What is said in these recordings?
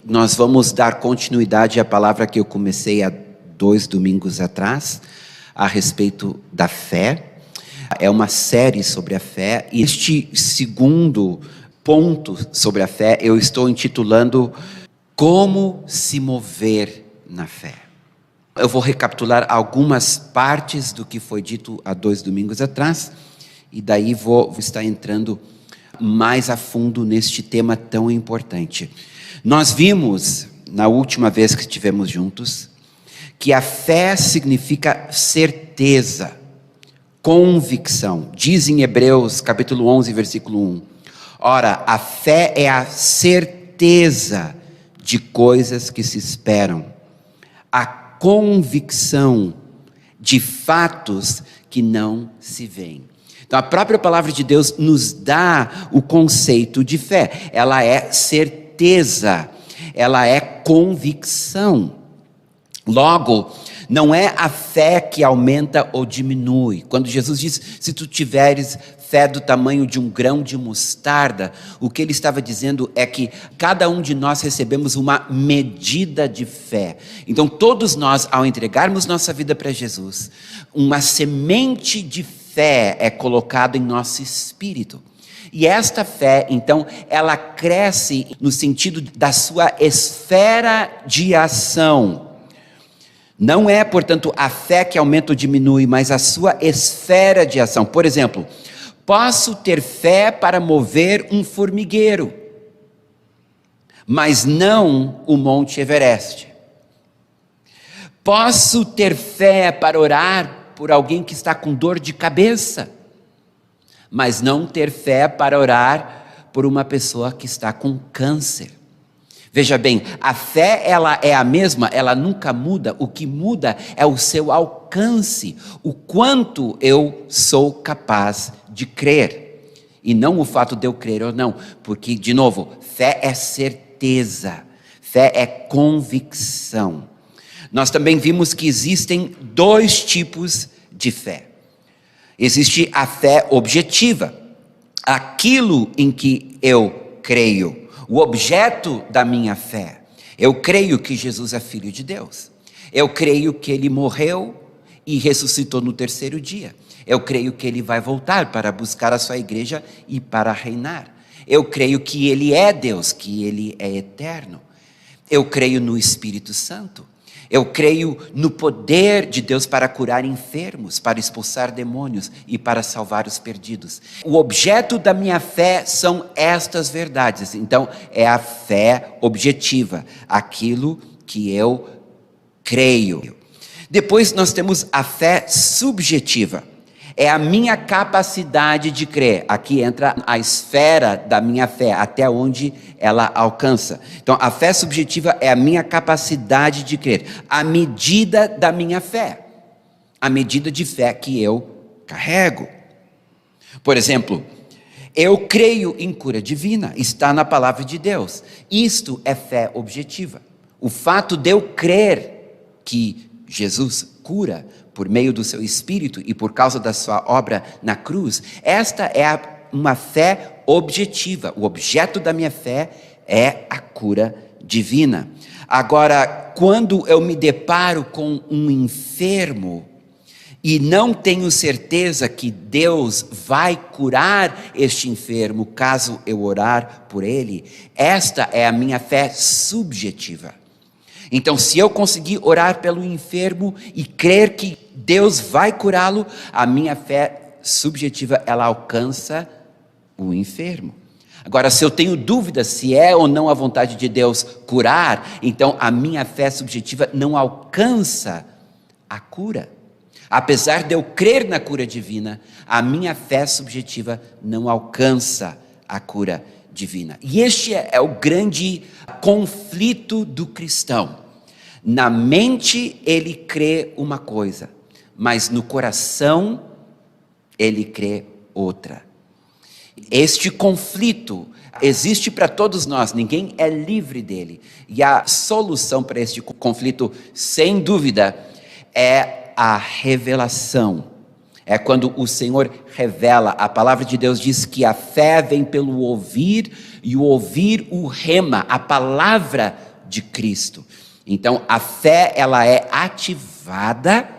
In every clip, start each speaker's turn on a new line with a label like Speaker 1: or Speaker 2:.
Speaker 1: nós vamos dar continuidade à palavra que eu comecei há 2 domingos atrás, a respeito da fé. É uma série sobre a fé, e este segundo ponto sobre a fé eu estou intitulando Como se mover na fé. Eu vou recapitular algumas partes do que foi dito há 2 domingos atrás, e daí vou estar entrando mais a fundo neste tema tão importante. Nós vimos, na última vez que estivemos juntos, que a fé significa certeza, convicção. Diz em Hebreus capítulo 11, versículo 1. Ora, a fé é a certeza de coisas que se esperam, a convicção de fatos que não se veem. Então a própria palavra de Deus nos dá o conceito de fé. Ela é certeza, ela é convicção. Logo, não é a fé que aumenta ou diminui. Quando Jesus diz, se tu tiveres fé do tamanho de um grão de mostarda, o que ele estava dizendo é que cada um de nós recebemos uma medida de fé. Então todos nós, ao entregarmos nossa vida para Jesus, uma semente de fé é colocada em nosso espírito. E esta fé, então, ela cresce no sentido da sua esfera de ação. Não é, portanto, a fé que aumenta ou diminui, mas a sua esfera de ação. Por exemplo, posso ter fé para mover um formigueiro, mas não o Monte Everest. Posso ter fé para orar por alguém que está com dor de cabeça, mas não ter fé para orar por uma pessoa que está com câncer. Veja bem, a fé ela é a mesma, ela nunca muda. O que muda é o seu alcance, o quanto eu sou capaz de crer, e não o fato de eu crer ou não, porque, de novo, fé é certeza, fé é convicção. Nós também vimos que existem 2 tipos de fé. Existe a fé objetiva, aquilo em que eu creio, o objeto da minha fé. Eu creio que Jesus é Filho de Deus. Eu creio que Ele morreu e ressuscitou no 3º dia. Eu creio que Ele vai voltar para buscar a sua igreja e para reinar. Eu creio que Ele é Deus, que Ele é eterno. Eu creio no Espírito Santo. Eu creio no poder de Deus para curar enfermos, para expulsar demônios e para salvar os perdidos. O objeto da minha fé são estas verdades. Então, é a fé objetiva, aquilo que eu creio. Depois nós temos a fé subjetiva. É a minha capacidade de crer. Aqui entra a esfera da minha fé, até onde ela alcança. Então, a fé subjetiva é a minha capacidade de crer, a medida da minha fé, a medida de fé que eu carrego. Por exemplo, eu creio em cura divina, está na palavra de Deus. Isto é fé objetiva. O fato de eu crer que Jesus cura por meio do seu Espírito e por causa da sua obra na cruz, esta é uma fé objetiva. O objeto da minha fé é a cura divina. Agora, quando eu me deparo com um enfermo e não tenho certeza que Deus vai curar este enfermo caso eu orar por ele, esta é a minha fé subjetiva. Então, se eu conseguir orar pelo enfermo e crer que Deus vai curá-lo, a minha fé subjetiva, ela alcança o enfermo. Agora, se eu tenho dúvida se é ou não a vontade de Deus curar, então a minha fé subjetiva não alcança a cura. Apesar de eu crer na cura divina, a minha fé subjetiva não alcança a cura divina. E este é o grande conflito do cristão. Na mente ele crê uma coisa, mas no coração ele crê outra. Este conflito existe para todos nós, ninguém é livre dele. E a solução para este conflito, sem dúvida, é a revelação. É quando o Senhor revela. A palavra de Deus diz que a fé vem pelo ouvir, e o ouvir o rema, a palavra de Cristo. Então, a fé, ela é ativada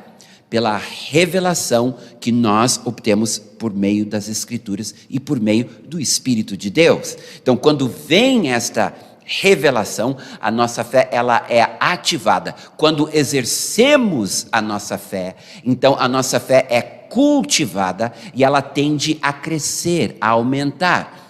Speaker 1: pela revelação que nós obtemos por meio das Escrituras e por meio do Espírito de Deus. Então, quando vem esta revelação, a nossa fé, ela é ativada. Quando exercemos a nossa fé, então a nossa fé é cultivada e ela tende a crescer, a aumentar.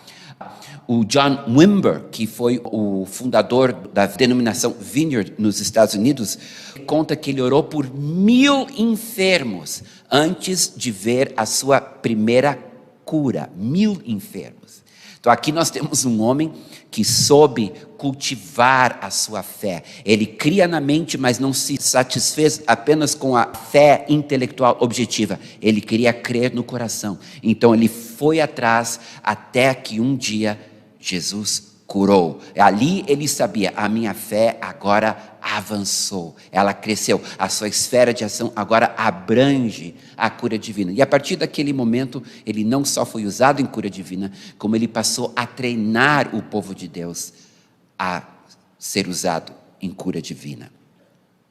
Speaker 1: O John Wimber, que foi o fundador da denominação Vineyard nos Estados Unidos, conta que ele orou por 1000 enfermos antes de ver a sua primeira cura. 1000 enfermos. Então aqui nós temos um homem que soube cultivar a sua fé. Ele cria na mente, mas não se satisfez apenas com a fé intelectual objetiva. Ele queria crer no coração. Então ele foi atrás até que um dia Jesus curou. Ali ele sabia, a minha fé agora avançou, ela cresceu, a sua esfera de ação agora abrange a cura divina. E a partir daquele momento, ele não só foi usado em cura divina, como ele passou a treinar o povo de Deus a ser usado em cura divina.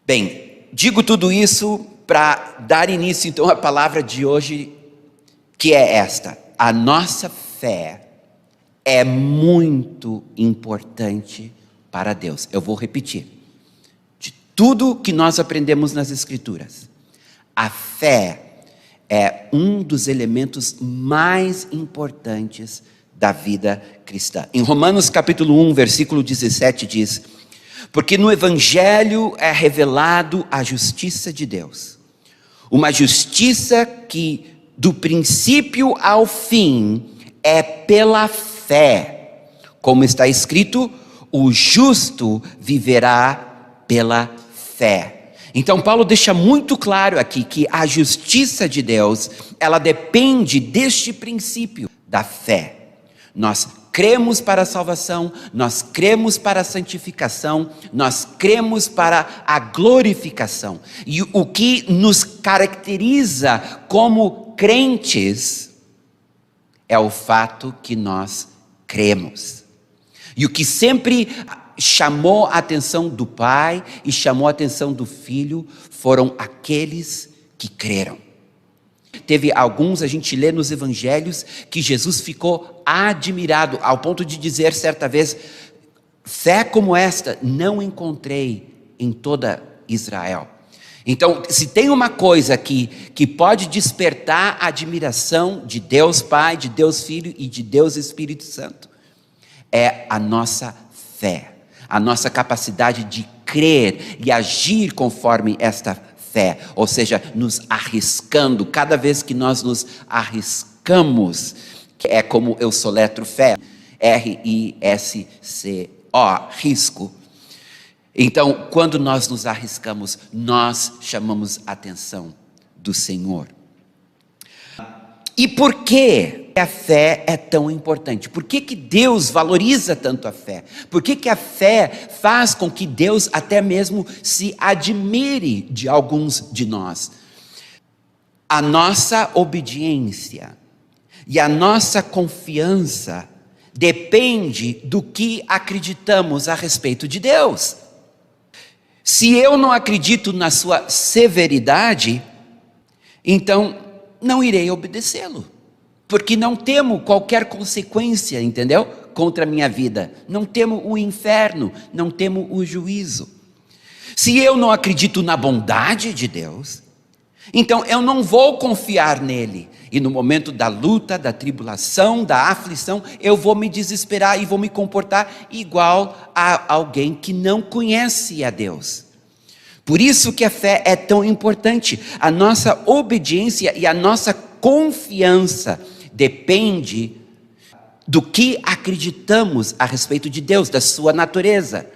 Speaker 1: Bem, digo tudo isso para dar início então à palavra de hoje, que é esta: a nossa fé é muito importante para Deus. Eu vou repetir. De tudo que nós aprendemos nas Escrituras, a fé é um dos elementos mais importantes da vida cristã. Em Romanos capítulo 1, versículo 17 diz: porque no Evangelho é revelado a justiça de Deus, uma justiça que do princípio ao fim é pela fé, como está escrito, o justo viverá pela fé. Então Paulo deixa muito claro aqui que a justiça de Deus, ela depende deste princípio da fé. Nós cremos para a salvação, nós cremos para a santificação, nós cremos para a glorificação. E o que nos caracteriza como crentes é o fato que nós cremos. E o que sempre chamou a atenção do Pai e chamou a atenção do Filho foram aqueles que creram. Teve alguns, a gente lê nos evangelhos, que Jesus ficou admirado, ao ponto de dizer certa vez: fé como esta não encontrei em toda Israel. Então, se tem uma coisa que pode despertar a admiração de Deus Pai, de Deus Filho e de Deus Espírito Santo, é a nossa fé, a nossa capacidade de crer e agir conforme esta fé, ou seja, nos arriscando. Cada vez que nós nos arriscamos, que é como eu soletro fé, R-I-S-C-O, risco. Então, quando nós nos arriscamos, nós chamamos a atenção do Senhor. E por que a fé é tão importante? Por que Deus valoriza tanto a fé? Por que a fé faz com que Deus até mesmo se admire de alguns de nós? A nossa obediência e a nossa confiança depende do que acreditamos a respeito de Deus. Se eu não acredito na sua severidade, então não irei obedecê-lo, porque não temo qualquer consequência, entendeu? Contra a minha vida. Não temo o inferno, não temo o juízo. Se eu não acredito na bondade de Deus, então eu não vou confiar nele. E no momento da luta, da tribulação, da aflição, eu vou me desesperar e vou me comportar igual a alguém que não conhece a Deus. Por isso que a fé é tão importante. A nossa obediência e a nossa confiança depende do que acreditamos a respeito de Deus, da sua natureza.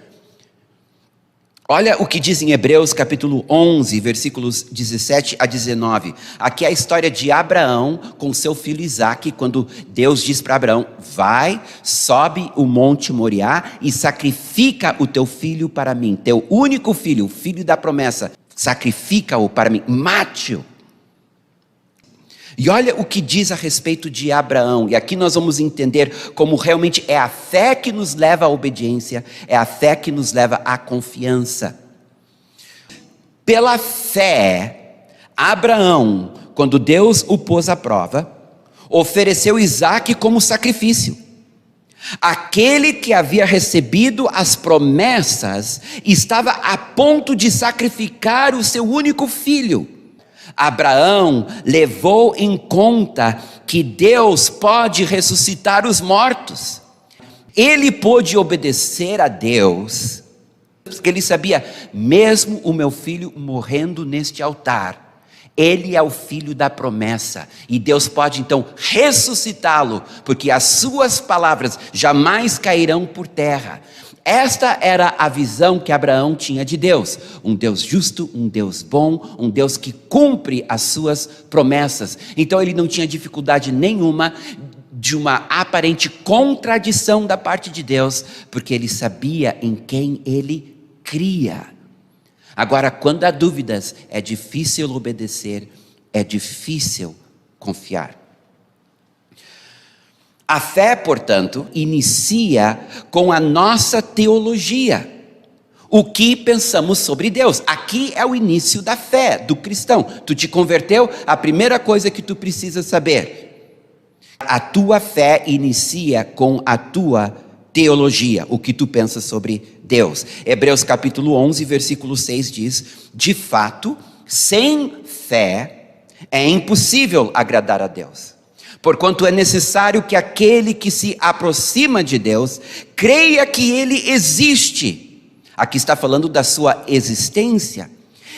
Speaker 1: Olha o que diz em Hebreus capítulo 11, versículos 17 a 19. Aqui é a história de Abraão com seu filho Isaque, quando Deus diz para Abraão: vai, sobe o monte Moriá e sacrifica o teu filho para mim, teu único filho, o filho da promessa, sacrifica-o para mim, mate-o. E olha o que diz a respeito de Abraão, e aqui nós vamos entender como realmente é a fé que nos leva à obediência, é a fé que nos leva à confiança. Pela fé, Abraão, quando Deus o pôs à prova, ofereceu Isaque como sacrifício. Aquele que havia recebido as promessas estava a ponto de sacrificar o seu único filho. Abraão levou em conta que Deus pode ressuscitar os mortos. Ele pôde obedecer a Deus, porque ele sabia, mesmo o meu filho morrendo neste altar, ele é o filho da promessa, e Deus pode então ressuscitá-lo, porque as suas palavras jamais cairão por terra. Esta era a visão que Abraão tinha de Deus, um Deus justo, um Deus bom, um Deus que cumpre as suas promessas. Então ele não tinha dificuldade nenhuma de uma aparente contradição da parte de Deus, porque ele sabia em quem ele cria. Agora, quando há dúvidas, é difícil obedecer, é difícil confiar. A fé, portanto, inicia com a nossa teologia. O que pensamos sobre Deus? Aqui é o início da fé do cristão. Tu te converteu? A primeira coisa que tu precisa saber: a tua fé inicia com a tua teologia, o que tu pensas sobre Deus. Hebreus capítulo 11, versículo 6 diz: de fato, sem fé é impossível agradar a Deus. Porquanto é necessário que aquele que se aproxima de Deus creia que Ele existe. Aqui está falando da sua existência.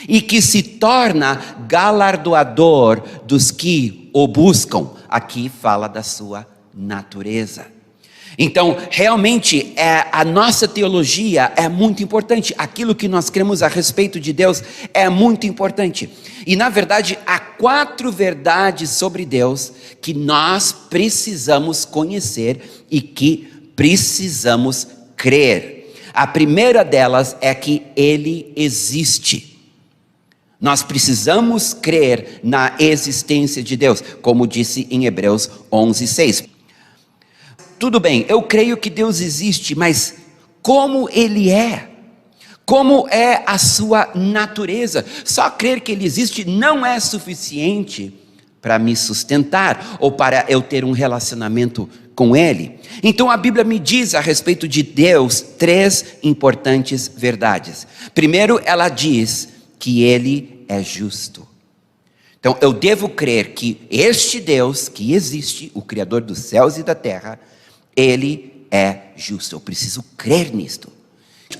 Speaker 1: E que se torna galardoador dos que o buscam. Aqui fala da sua natureza. Então, realmente, a nossa teologia é muito importante. Aquilo que nós cremos a respeito de Deus é muito importante. E, na verdade, há 4 verdades sobre Deus que nós precisamos conhecer e que precisamos crer. A primeira delas é que Ele existe. Nós precisamos crer na existência de Deus, como disse em Hebreus 11, 6. Tudo bem, eu creio que Deus existe, mas como Ele é? Como é a sua natureza? Só crer que Ele existe não é suficiente para me sustentar ou para eu ter um relacionamento com Ele. Então a Bíblia me diz a respeito de Deus 3 importantes verdades. Primeiro, ela diz que Ele é justo. Então eu devo crer que este Deus que existe, o Criador dos céus e da terra, Ele é justo. Eu preciso crer nisto.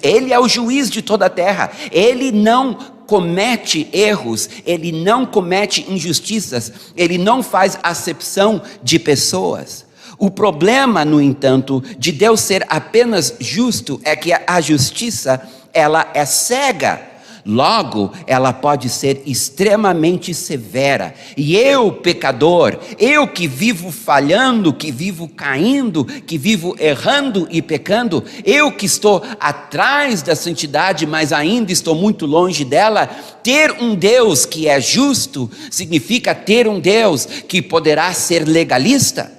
Speaker 1: Ele é o juiz de toda a terra. Ele não comete erros, Ele não comete injustiças, Ele não faz acepção de pessoas. O problema, no entanto, de Deus ser apenas justo é que a justiça, ela é cega. Logo, ela pode ser extremamente severa. E eu, pecador, eu que vivo falhando, que vivo caindo, que vivo errando e pecando, eu que estou atrás da santidade, mas ainda estou muito longe dela, ter um Deus que é justo, significa ter um Deus que poderá ser legalista.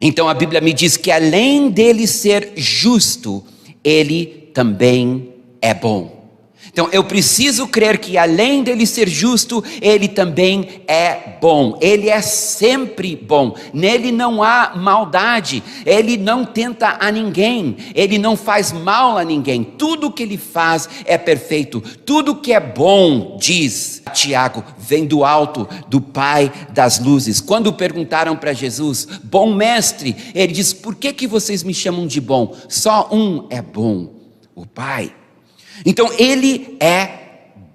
Speaker 1: Então a Bíblia me diz que além dele ser justo, ele também é bom. Então eu preciso crer que além dele ser justo, ele também é bom. Ele é sempre bom. Nele não há maldade. Ele não tenta a ninguém. Ele não faz mal a ninguém. Tudo que ele faz é perfeito. Tudo que é bom, diz Tiago, vem do alto, do Pai das luzes. Quando perguntaram para Jesus, bom mestre, ele diz, por que vocês me chamam de bom? Só um é bom, o Pai. Então ele é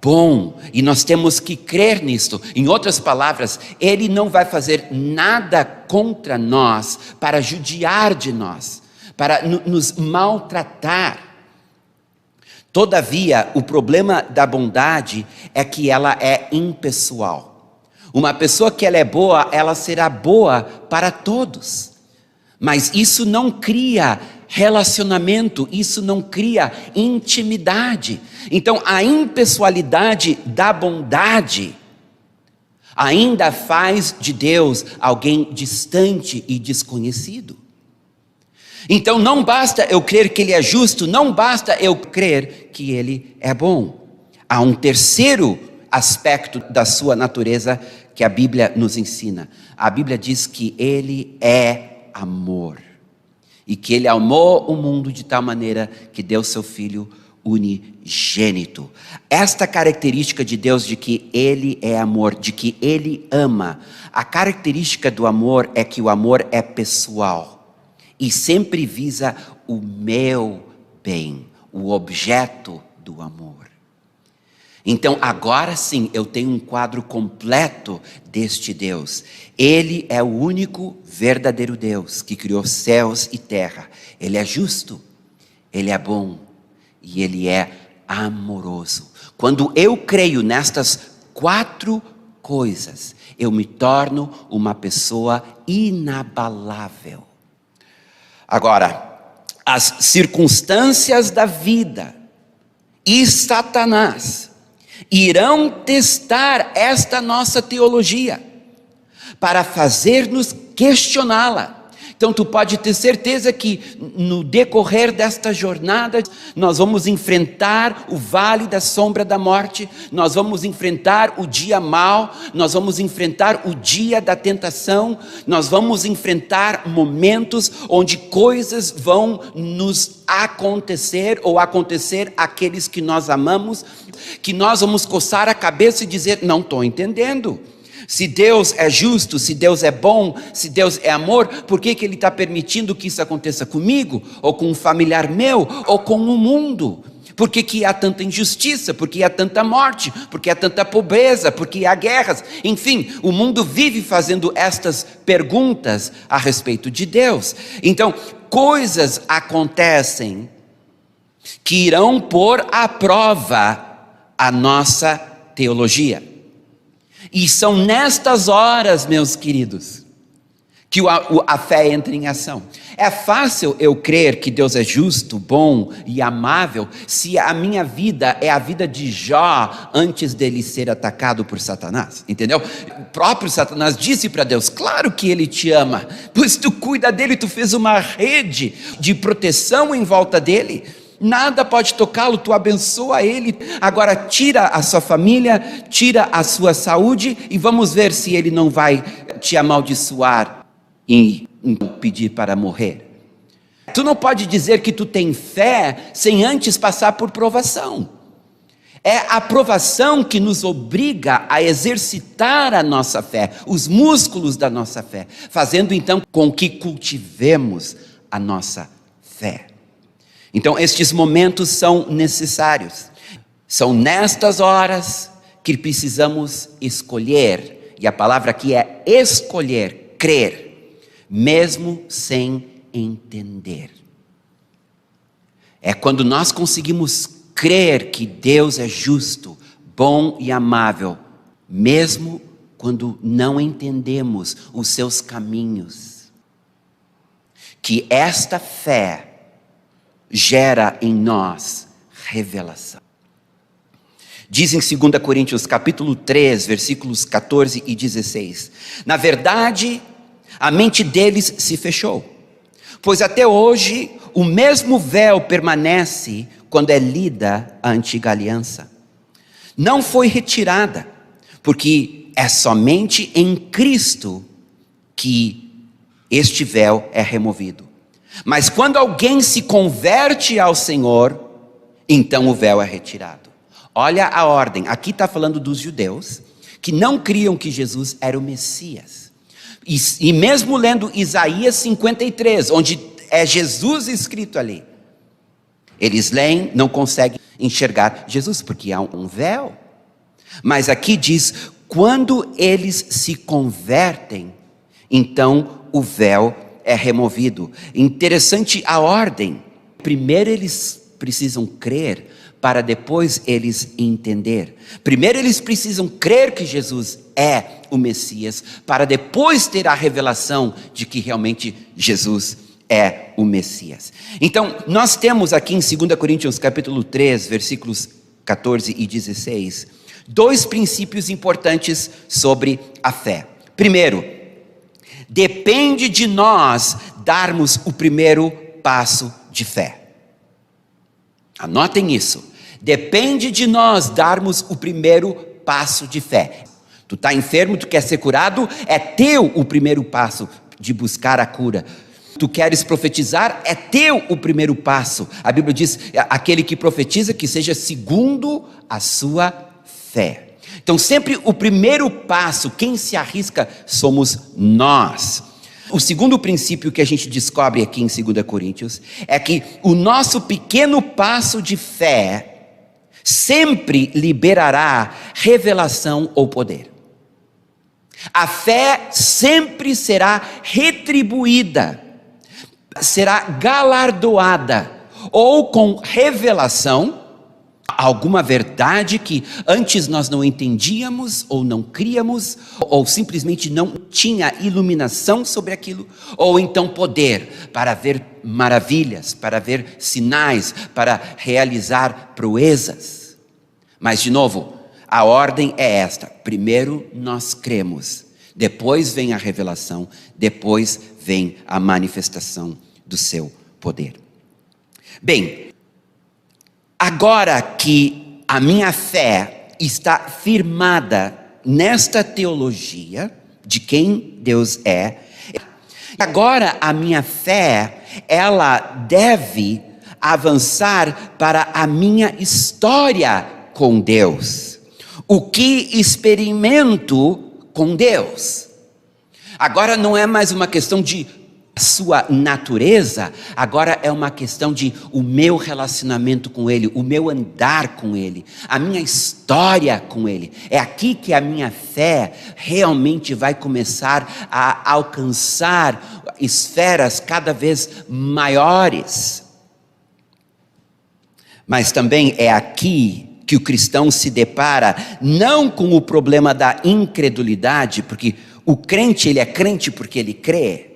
Speaker 1: bom e nós temos que crer nisto. Em outras palavras, ele não vai fazer nada contra nós para judiar de nós, para nos maltratar. Todavia, o problema da bondade é que ela é impessoal. Uma pessoa que ela é boa, ela será boa para todos. Mas isso não cria relacionamento, isso não cria intimidade. Então a impessoalidade da bondade, ainda faz de Deus alguém distante e desconhecido. Então não basta eu crer que Ele é justo, não basta eu crer que Ele é bom. Há um terceiro aspecto da sua natureza que a Bíblia nos ensina. A Bíblia diz que Ele é amor. E que Ele amou o mundo de tal maneira que deu seu Filho unigênito. Esta característica de Deus de que Ele é amor, de que Ele ama, a característica do amor é que o amor é pessoal e sempre visa o meu bem, o objeto do amor. Então agora sim eu tenho um quadro completo deste Deus. Ele é o único verdadeiro Deus que criou céus e terra. Ele é justo, Ele é bom e Ele é amoroso. Quando eu creio nestas 4 coisas, eu me torno uma pessoa inabalável. Agora, as circunstâncias da vida e Satanás irão testar esta nossa teologia para fazer-nos questioná-la. Então tu pode ter certeza que no decorrer desta jornada nós vamos enfrentar o vale da sombra da morte, nós vamos enfrentar o dia mau, nós vamos enfrentar o dia da tentação, nós vamos enfrentar momentos onde coisas vão nos acontecer ou acontecer àqueles que nós amamos, que nós vamos coçar a cabeça e dizer, não estou entendendo. Se Deus é justo, se Deus é bom, se Deus é amor, por que Ele está permitindo que isso aconteça comigo? Ou com um familiar meu? Ou com o mundo? Por que há tanta injustiça? Por que há tanta morte? Por que há tanta pobreza? Por que há guerras? Enfim, o mundo vive fazendo estas perguntas a respeito de Deus. Então, coisas acontecem que irão pôr à prova a nossa teologia. E são nestas horas, meus queridos, que a fé entra em ação. É fácil eu crer que Deus é justo, bom e amável, se a minha vida é a vida de Jó antes dele ser atacado por Satanás, entendeu? O próprio Satanás disse para Deus, claro que Ele te ama, pois tu cuida dele, tu fez uma rede de proteção em volta dele. Nada pode tocá-lo, tu abençoa ele, agora tira a sua família, tira a sua saúde e vamos ver se ele não vai te amaldiçoar e pedir para morrer. Tu não pode dizer que tu tem fé sem antes passar por provação. É a provação que nos obriga a exercitar a nossa fé, os músculos da nossa fé, fazendo então com que cultivemos a nossa fé. Então estes momentos são necessários, são nestas horas que precisamos escolher, e a palavra aqui é escolher, crer, mesmo sem entender. É quando nós conseguimos crer que Deus é justo, bom e amável, mesmo quando não entendemos os seus caminhos, que esta fé gera em nós revelação. Diz em 2 Coríntios capítulo 3, versículos 14 e 16. Na verdade, a mente deles se fechou, pois até hoje o mesmo véu permanece quando é lida a antiga aliança. Não foi retirada, porque é somente em Cristo que este véu é removido. Mas quando alguém se converte ao Senhor, então o véu é retirado. Olha a ordem, aqui está falando dos judeus, que não criam que Jesus era o Messias. E mesmo lendo Isaías 53, onde é Jesus escrito ali, eles leem, não conseguem enxergar Jesus, porque há um véu. Mas aqui diz, quando eles se convertem, então o véu é removido. Interessante a ordem. Primeiro eles precisam crer, para depois eles entender. Primeiro eles precisam crer que Jesus é o Messias, para depois ter a revelação de que realmente Jesus é o Messias. Então, nós temos aqui em 2 Coríntios capítulo 3, versículos 14 e 16, 2 princípios importantes sobre a fé. Primeiro, depende de nós darmos o primeiro passo de fé. Anotem isso. Depende de nós darmos o primeiro passo de fé. Tu está enfermo, tu quer ser curado, é teu o primeiro passo de buscar a cura. Tu queres profetizar, é teu o primeiro passo. A Bíblia diz, aquele que profetiza, que seja segundo a sua fé. Então sempre o primeiro passo, quem se arrisca somos nós. O segundo princípio que a gente descobre aqui em 2 Coríntios, é que o nosso pequeno passo de fé, sempre liberará revelação ou poder. A fé sempre será retribuída, será galardoada, ou com revelação, alguma verdade que antes nós não entendíamos, ou não críamos, ou simplesmente não tinha iluminação sobre aquilo, ou então poder para ver maravilhas, para ver sinais, para realizar proezas. Mas de novo, a ordem é esta: primeiro nós cremos, depois vem a revelação, depois vem a manifestação do seu poder. Bem, agora que a minha fé está firmada nesta teologia de quem Deus é, agora a minha fé, ela deve avançar para a minha história com Deus. O que experimento com Deus. Agora não é mais uma questão de sua natureza, agora é uma questão de o meu relacionamento com Ele, o meu andar com Ele, a minha história com Ele. É aqui que a minha fé realmente vai começar a alcançar esferas cada vez maiores. Mas também é aqui que o cristão se depara não com o problema da incredulidade, porque o crente, ele é crente porque ele crê.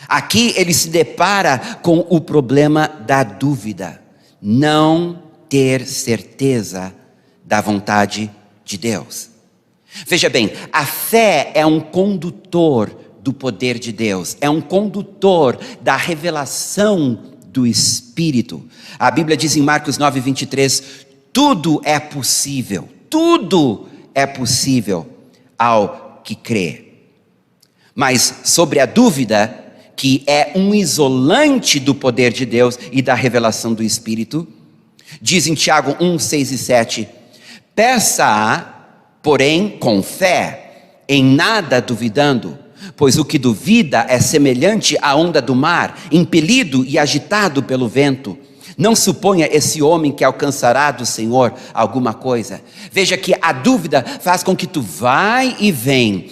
Speaker 1: Aqui ele se depara com o problema da dúvida, não ter certeza da vontade de Deus. Veja bem, a fé é um condutor do poder de Deus, é um condutor da revelação do Espírito. A Bíblia diz em Marcos 9:23, tudo é possível ao que crê. Mas sobre a dúvida, que é um isolante do poder de Deus e da revelação do Espírito, diz em Tiago 1:6 e 7, peça, porém, com fé, em nada duvidando, pois o que duvida é semelhante à onda do mar, impelido e agitado pelo vento. Não suponha esse homem que alcançará do Senhor alguma coisa. Veja que a dúvida faz com que tu vai e vem.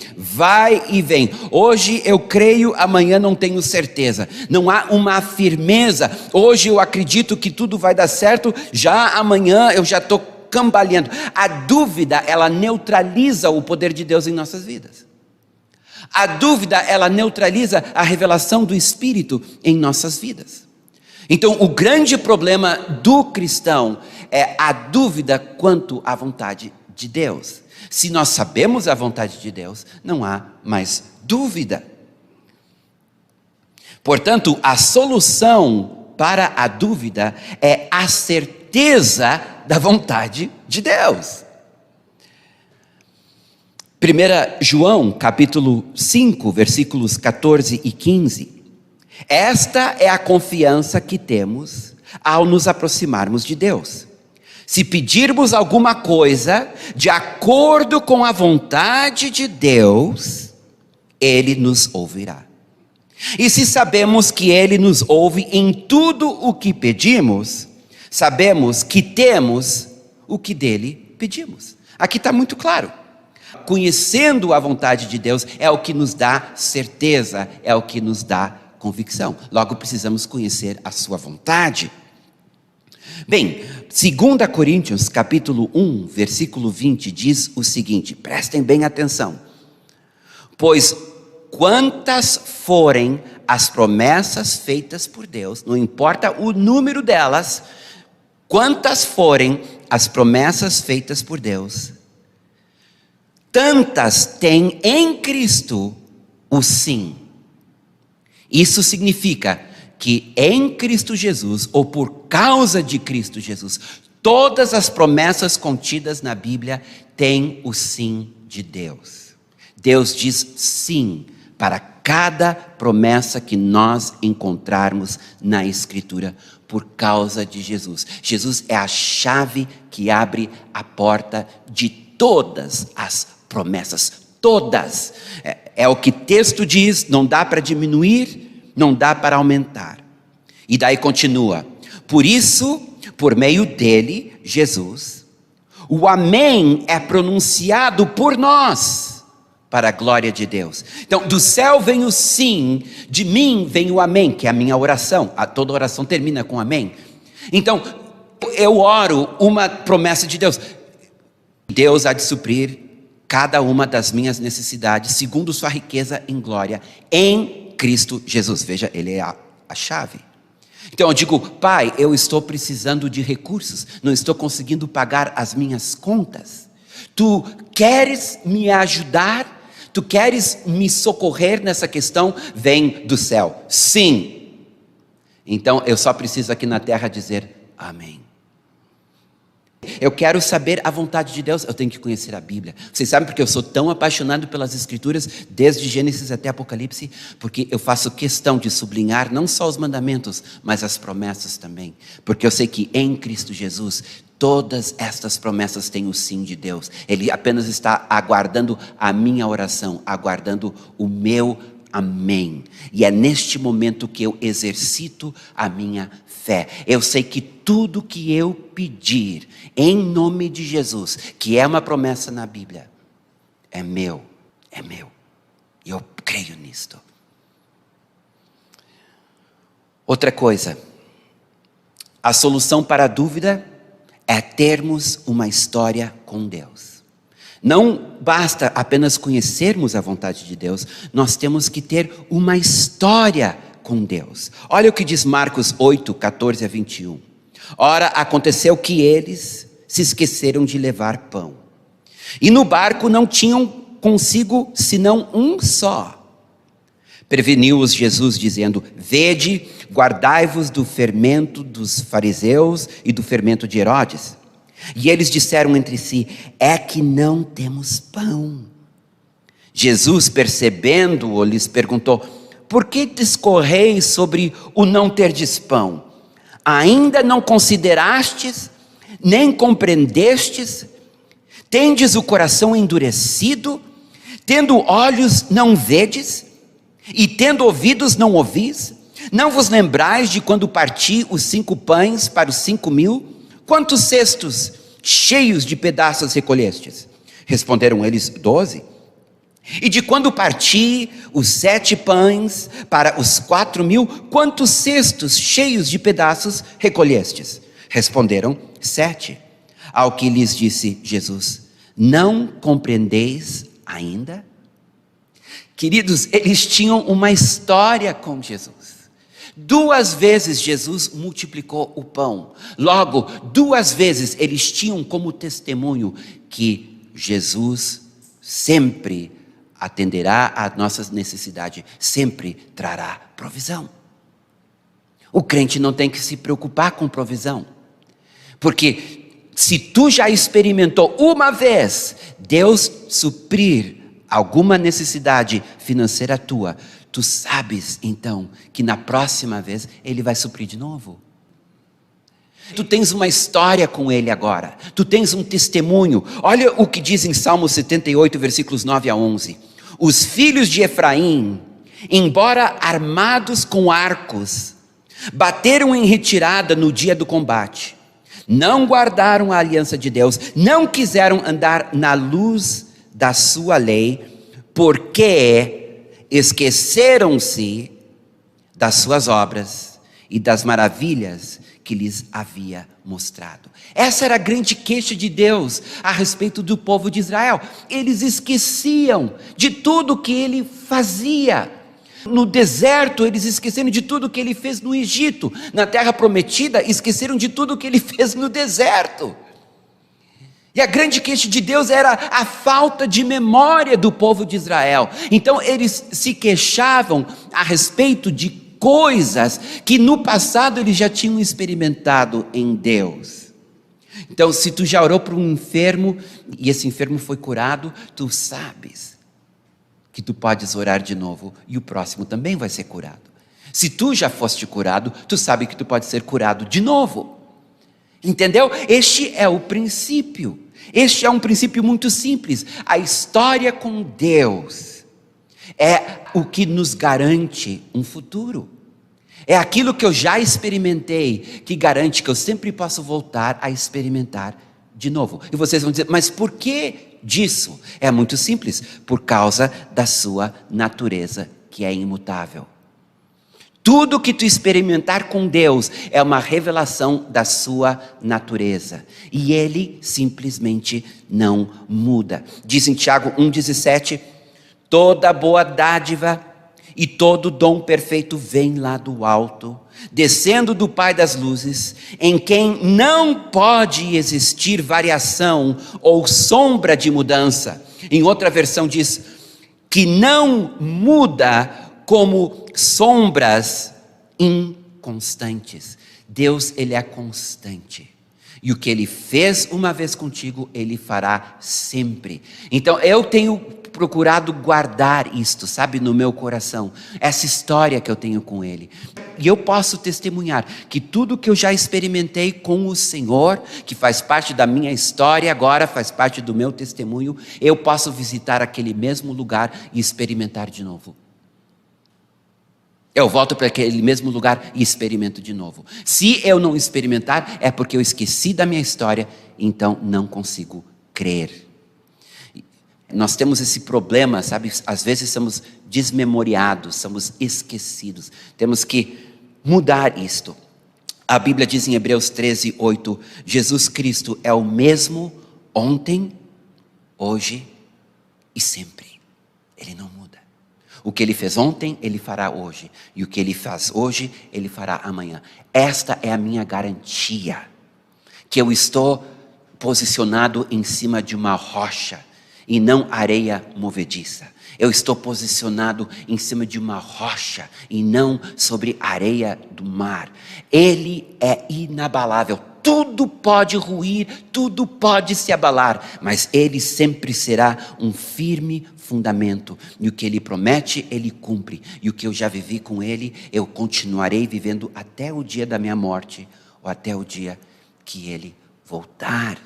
Speaker 1: Hoje eu creio, amanhã não tenho certeza. Não há uma firmeza. Hoje eu acredito que tudo vai dar certo, já amanhã eu já estou cambaleando. A dúvida, ela neutraliza o poder de Deus em nossas vidas. A dúvida, ela neutraliza a revelação do Espírito em nossas vidas. Então, o grande problema do cristão é a dúvida quanto à vontade de Deus. Se nós sabemos a vontade de Deus, não há mais dúvida. Portanto, a solução para a dúvida é a certeza da vontade de Deus. 1 João, capítulo 5, versículos 14 e 15. Esta é a confiança que temos ao nos aproximarmos de Deus. Se pedirmos alguma coisa de acordo com a vontade de Deus, Ele nos ouvirá. E se sabemos que Ele nos ouve em tudo o que pedimos, sabemos que temos o que dele pedimos. Aqui está muito claro. Conhecendo a vontade de Deus é o que nos dá certeza, é o que nos dá convicção. Logo precisamos conhecer a sua vontade. Bem, 2 Coríntios capítulo 1, versículo 20 diz o seguinte, prestem bem atenção. Pois quantas forem as promessas feitas por Deus, não importa o número delas, quantas forem as promessas feitas por Deus, tantas têm em Cristo o sim. Isso significa que em Cristo Jesus, ou por causa de Cristo Jesus, todas as promessas contidas na Bíblia têm o sim de Deus. Deus diz sim para cada promessa que nós encontrarmos na Escritura por causa de Jesus. Jesus é a chave que abre a porta de todas as promessas, todas. É o que o texto diz, não dá para diminuir, não dá para aumentar. E daí continua: por isso, por meio dele, Jesus, o amém é pronunciado por nós, para a glória de Deus. Então, do céu vem o sim, de mim vem o amém, que é a minha oração. Toda oração termina com amém. Então, eu oro uma promessa de Deus. Deus há de suprir cada uma das minhas necessidades, segundo sua riqueza em glória, em Cristo Jesus. Veja, ele é a chave. Então eu digo: Pai, eu estou precisando de recursos, não estou conseguindo pagar as minhas contas. Tu queres me ajudar? Tu queres me socorrer nessa questão? Vem do céu. Sim. Então eu só preciso aqui na terra dizer amém. Eu quero saber a vontade de Deus, eu tenho que conhecer a Bíblia. Vocês sabem porque eu sou tão apaixonado pelas Escrituras, desde Gênesis até Apocalipse? Porque eu faço questão de sublinhar não só os mandamentos, mas as promessas também. Porque eu sei que em Cristo Jesus, todas estas promessas têm o sim de Deus. Ele apenas está aguardando a minha oração, aguardando o meu amém. E é neste momento que eu exercito a minha fé. Eu sei que tudo que eu pedir em nome de Jesus, que é uma promessa na Bíblia, é meu, é meu. E eu creio nisto. Outra coisa, a solução para a dúvida é termos uma história com Deus. Não basta apenas conhecermos a vontade de Deus, nós temos que ter uma história com Deus. Olha o que diz Marcos 8, 14 a 21. Ora, aconteceu que eles se esqueceram de levar pão. E no barco não tinham consigo senão um só. Preveniu-os Jesus dizendo: vede, guardai-vos do fermento dos fariseus e do fermento de Herodes. E eles disseram entre si: é que não temos pão. Jesus, percebendo-o, lhes perguntou: por que discorreis sobre o não terdes pão? Ainda não considerastes, nem compreendestes? Tendes o coração endurecido? Tendo olhos não vedes? E tendo ouvidos não ouvis? Não vos lembrais de quando parti os 5 pães para os 5.000? Quantos cestos cheios de pedaços recolhestes? Responderam eles: 12. E de quando parti os 7 pães para os 4.000, quantos cestos cheios de pedaços recolhestes? Responderam: 7. Ao que lhes disse Jesus: não compreendeis ainda? Queridos, eles tinham uma história com Jesus. 2 vezes Jesus multiplicou o pão. Logo, 2 vezes eles tinham como testemunho que Jesus sempre atenderá às nossas necessidades, sempre trará provisão. O crente não tem que se preocupar com provisão, porque se tu já experimentou uma vez Deus suprir alguma necessidade financeira tua, tu sabes então que na próxima vez Ele vai suprir de novo. Tu tens uma história com Ele agora, tu tens um testemunho. Olha o que diz em Salmo 78, versículos 9 a 11. Os filhos de Efraim, embora armados com arcos, bateram em retirada no dia do combate. Não guardaram a aliança de Deus, não quiseram andar na luz da sua lei, porque esqueceram-se das suas obras e das maravilhas que lhes havia mostrado. Essa era a grande queixa de Deus a respeito do povo de Israel. Eles esqueciam de tudo que Ele fazia. No deserto, eles esqueceram de tudo que Ele fez no Egito. Na terra prometida, esqueceram de tudo que Ele fez no deserto. E a grande queixa de Deus era a falta de memória do povo de Israel. Então eles se queixavam a respeito de coisas que no passado eles já tinham experimentado em Deus. Então, se tu já orou para um enfermo e esse enfermo foi curado, tu sabes que tu podes orar de novo e o próximo também vai ser curado. Se tu já foste curado, tu sabe que tu pode ser curado de novo. Entendeu? Este é o princípio. Este é um princípio muito simples. A história com Deus é o que nos garante um futuro. É aquilo que eu já experimentei, que garante que eu sempre posso voltar a experimentar de novo. E vocês vão dizer, mas por que disso? É muito simples, por causa da sua natureza, que é imutável. Tudo que tu experimentar com Deus é uma revelação da sua natureza. E Ele simplesmente não muda. Diz em Tiago 1,17, toda boa dádiva e todo dom perfeito vem lá do alto, descendo do Pai das luzes, em quem não pode existir variação ou sombra de mudança. Em outra versão diz que não muda como sombras inconstantes. Deus, Ele é constante. E o que Ele fez uma vez contigo, Ele fará sempre. Então eu tenho procurado guardar isto, sabe, no meu coração, essa história que eu tenho com Ele. E eu posso testemunhar que tudo que eu já experimentei com o Senhor, que faz parte da minha história agora, faz parte do meu testemunho, eu posso visitar aquele mesmo lugar e experimentar de novo. Eu volto para aquele mesmo lugar e experimento de novo. Se eu não experimentar, é porque eu esqueci da minha história, então não consigo crer. Nós temos esse problema, sabe? Às vezes somos desmemoriados, somos esquecidos. Temos que mudar isto. A Bíblia diz em Hebreus 13:8, Jesus Cristo é o mesmo ontem, hoje e sempre. Ele não muda. O que Ele fez ontem, Ele fará hoje. E o que Ele faz hoje, Ele fará amanhã. Esta é a minha garantia. Que eu estou posicionado em cima de uma rocha e não areia movediça. Eu estou posicionado em cima de uma rocha e não sobre areia do mar. Ele é inabalável. Tudo pode ruir, tudo pode se abalar, mas Ele sempre será um firme fundamento. E o que Ele promete, Ele cumpre. E o que eu já vivi com Ele, eu continuarei vivendo até o dia da minha morte, ou até o dia que Ele voltar.